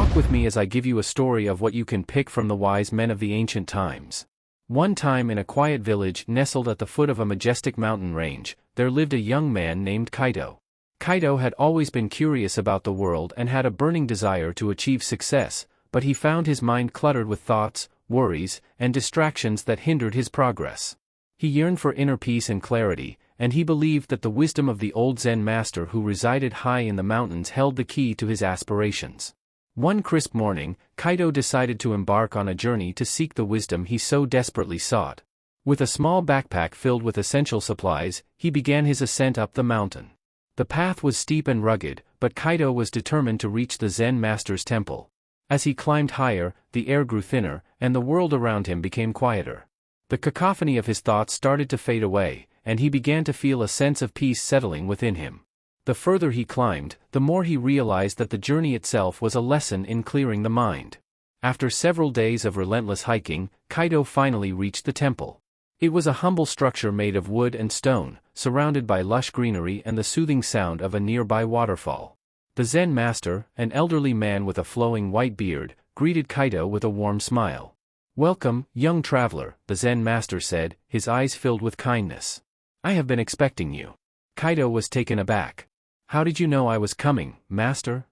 Walk with me as I give you a story of what you can pick from the wise men of the ancient times. One time in a quiet village nestled at the foot of a majestic mountain range, there lived a young man named Kaito. Kaito had always been curious about the world and had a burning desire to achieve success, but he found his mind cluttered with thoughts, worries, and distractions that hindered his progress. He yearned for inner peace and clarity, and he believed that the wisdom of the old Zen master who resided high in the mountains held the key to his aspirations. One crisp morning, Kaito decided to embark on a journey to seek the wisdom he so desperately sought. With a small backpack filled with essential supplies, he began his ascent up the mountain. The path was steep and rugged, but Kaito was determined to reach the Zen master's temple. As he climbed higher, the air grew thinner, and the world around him became quieter. The cacophony of his thoughts started to fade away, and he began to feel a sense of peace settling within him. The further he climbed, the more he realized that the journey itself was a lesson in clearing the mind. After several days of relentless hiking, Kaito finally reached the temple. It was a humble structure made of wood and stone, surrounded by lush greenery and the soothing sound of a nearby waterfall. The Zen master, an elderly man with a flowing white beard, greeted Kaito with a warm smile. "Welcome, young traveler," the Zen master said, his eyes filled with kindness. "I have been expecting you." Kaito was taken aback. "How did you know I was coming, master?"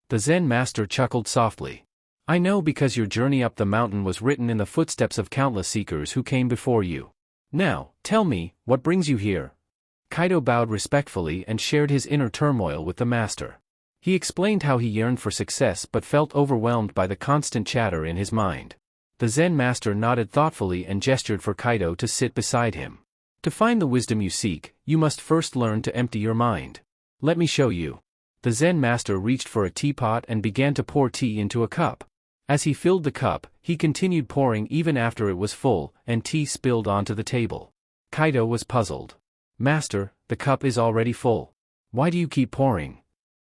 The Zen master chuckled softly. "I know because your journey up the mountain was written in the footsteps of countless seekers who came before you. Now, tell me, what brings you here?" Kaito bowed respectfully and shared his inner turmoil with the master. He explained how he yearned for success but felt overwhelmed by the constant chatter in his mind. The Zen master nodded thoughtfully and gestured for Kaito to sit beside him. "To find the wisdom you seek, you must first learn to empty your mind. Let me show you." The Zen master reached for a teapot and began to pour tea into a cup. As he filled the cup, he continued pouring even after it was full, and tea spilled onto the table. Kaito was puzzled. "Master, the cup is already full. Why do you keep pouring?"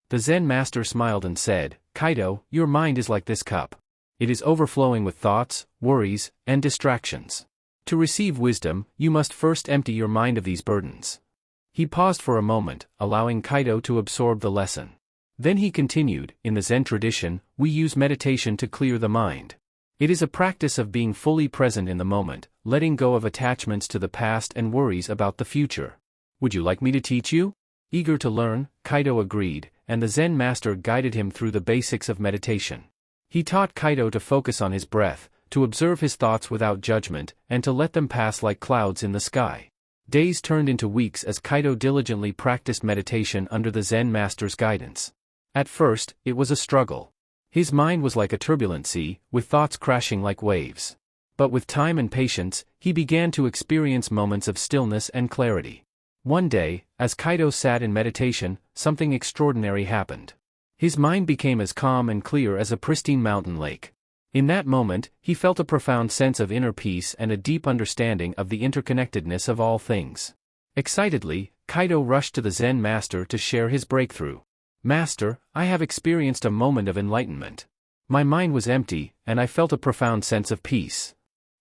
The Zen master smiled and said, "Kaito, your mind is like this cup. It is overflowing with thoughts, worries, and distractions. To receive wisdom, you must first empty your mind of these burdens." He paused for a moment, allowing Kaito to absorb the lesson. Then he continued, "In the Zen tradition, we use meditation to clear the mind. It is a practice of being fully present in the moment, letting go of attachments to the past and worries about the future. Would you like me to teach you?" Eager to learn, Kaito agreed, and the Zen master guided him through the basics of meditation. He taught Kaito to focus on his breath, to observe his thoughts without judgment, and to let them pass like clouds in the sky. Days turned into weeks as Kaito diligently practiced meditation under the Zen master's guidance. At first, it was a struggle. His mind was like a turbulent sea, with thoughts crashing like waves. But with time and patience, he began to experience moments of stillness and clarity. One day, as Kaito sat in meditation, something extraordinary happened. His mind became as calm and clear as a pristine mountain lake. In that moment, he felt a profound sense of inner peace and a deep understanding of the interconnectedness of all things. Excitedly, Kaito rushed to the Zen master to share his breakthrough. "Master, I have experienced a moment of enlightenment. My mind was empty, and I felt a profound sense of peace."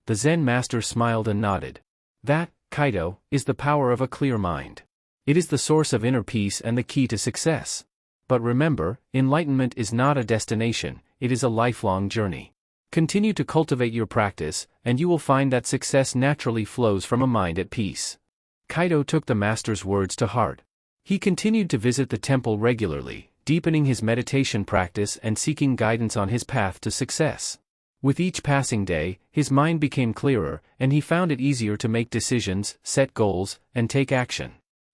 The Zen master smiled and nodded. "That, Kaito, is the power of a clear mind. It is the source of inner peace and the key to success. But remember, enlightenment is not a destination, it is a lifelong journey. Continue to cultivate your practice, and you will find that success naturally flows from a mind at peace." Kaito took the master's words to heart. He continued to visit the temple regularly, deepening his meditation practice and seeking guidance on his path to success. With each passing day, his mind became clearer, and he found it easier to make decisions, set goals, and take action.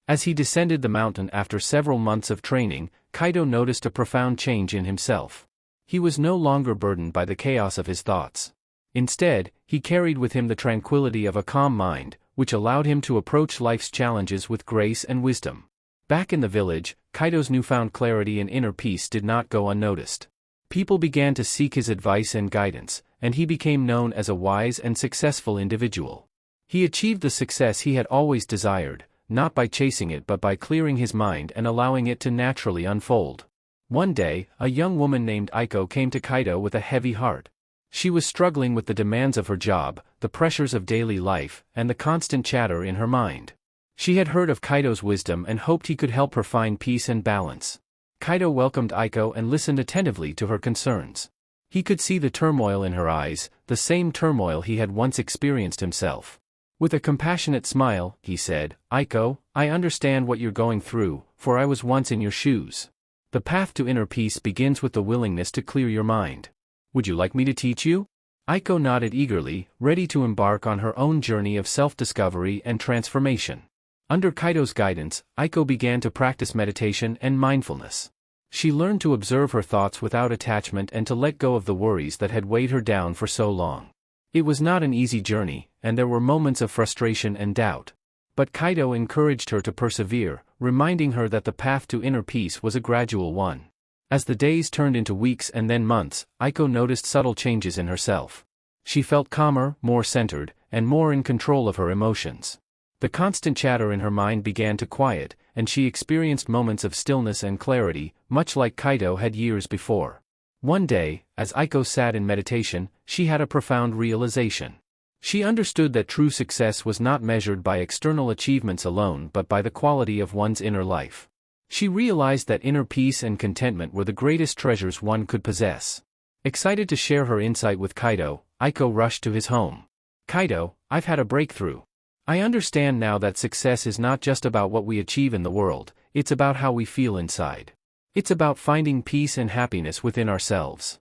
As he descended the mountain after several months of training, Kaito noticed a profound change in himself. He was no longer burdened by the chaos of his thoughts. Instead, he carried with him the tranquility of a calm mind, which allowed him to approach life's challenges with grace and wisdom. Back in the village, Kaito's newfound clarity and inner peace did not go unnoticed. People began to seek his advice and guidance, and he became known as a wise and successful individual. He achieved the success he had always desired, not by chasing it but by clearing his mind and allowing it to naturally unfold. One day, a young woman named Aiko came to Kaito with a heavy heart. She was struggling with the demands of her job, the pressures of daily life, and the constant chatter in her mind. She had heard of Kaito's wisdom and hoped he could help her find peace and balance. Kaito welcomed Aiko and listened attentively to her concerns. He could see the turmoil in her eyes, the same turmoil he had once experienced himself. With a compassionate smile, he said, "Aiko, I understand what you're going through, for I was once in your shoes. The path to inner peace begins with the willingness to clear your mind. Would you like me to teach you?" Aiko nodded eagerly, ready to embark on her own journey of self-discovery and transformation. Under Kaito's guidance, Aiko began to practice meditation and mindfulness. She learned to observe her thoughts without attachment and to let go of the worries that had weighed her down for so long. It was not an easy journey, and there were moments of frustration and doubt. But Kaito encouraged her to persevere, reminding her that the path to inner peace was a gradual one. As the days turned into weeks and then months, Aiko noticed subtle changes in herself. She felt calmer, more centered, and more in control of her emotions. The constant chatter in her mind began to quiet, and she experienced moments of stillness and clarity, much like Kaito had years before. One day, as Aiko sat in meditation, she had a profound realization. She understood that true success was not measured by external achievements alone but by the quality of one's inner life. She realized that inner peace and contentment were the greatest treasures one could possess. Excited to share her insight with Kaito, Aiko rushed to his home. "Kaito, I've had a breakthrough. I understand now that success is not just about what we achieve in the world, it's about how we feel inside. It's about finding peace and happiness within ourselves."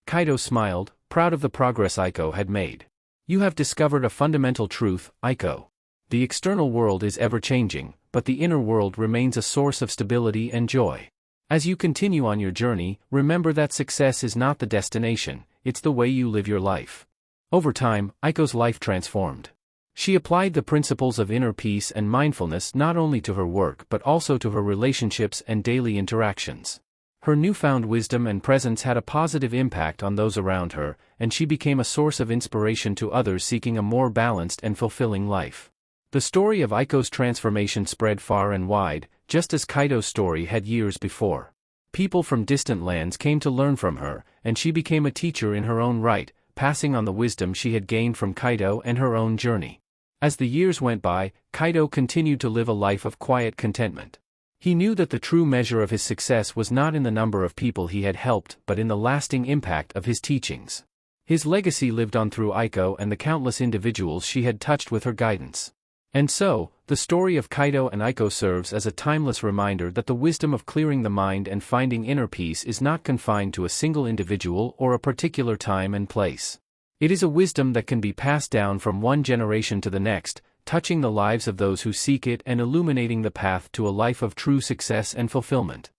Kaito smiled, proud of the progress Aiko had made. "You have discovered a fundamental truth, Aiko. The external world is ever-changing, but the inner world remains a source of stability and joy. As you continue on your journey, remember that success is not the destination, it's the way you live your life." Over time, Aiko's life transformed. She applied the principles of inner peace and mindfulness not only to her work but also to her relationships and daily interactions. Her newfound wisdom and presence had a positive impact on those around her, and she became a source of inspiration to others seeking a more balanced and fulfilling life. The story of Aiko's transformation spread far and wide, just as Kaito's story had years before. People from distant lands came to learn from her, and she became a teacher in her own right, passing on the wisdom she had gained from Kaito and her own journey. As the years went by, Kaito continued to live a life of quiet contentment. He knew that the true measure of his success was not in the number of people he had helped but in the lasting impact of his teachings. His legacy lived on through Aiko and the countless individuals she had touched with her guidance. And so, the story of Kaito and Aiko serves as a timeless reminder that the wisdom of clearing the mind and finding inner peace is not confined to a single individual or a particular time and place. It is a wisdom that can be passed down from one generation to the next, touching the lives of those who seek it and illuminating the path to a life of true success and fulfillment.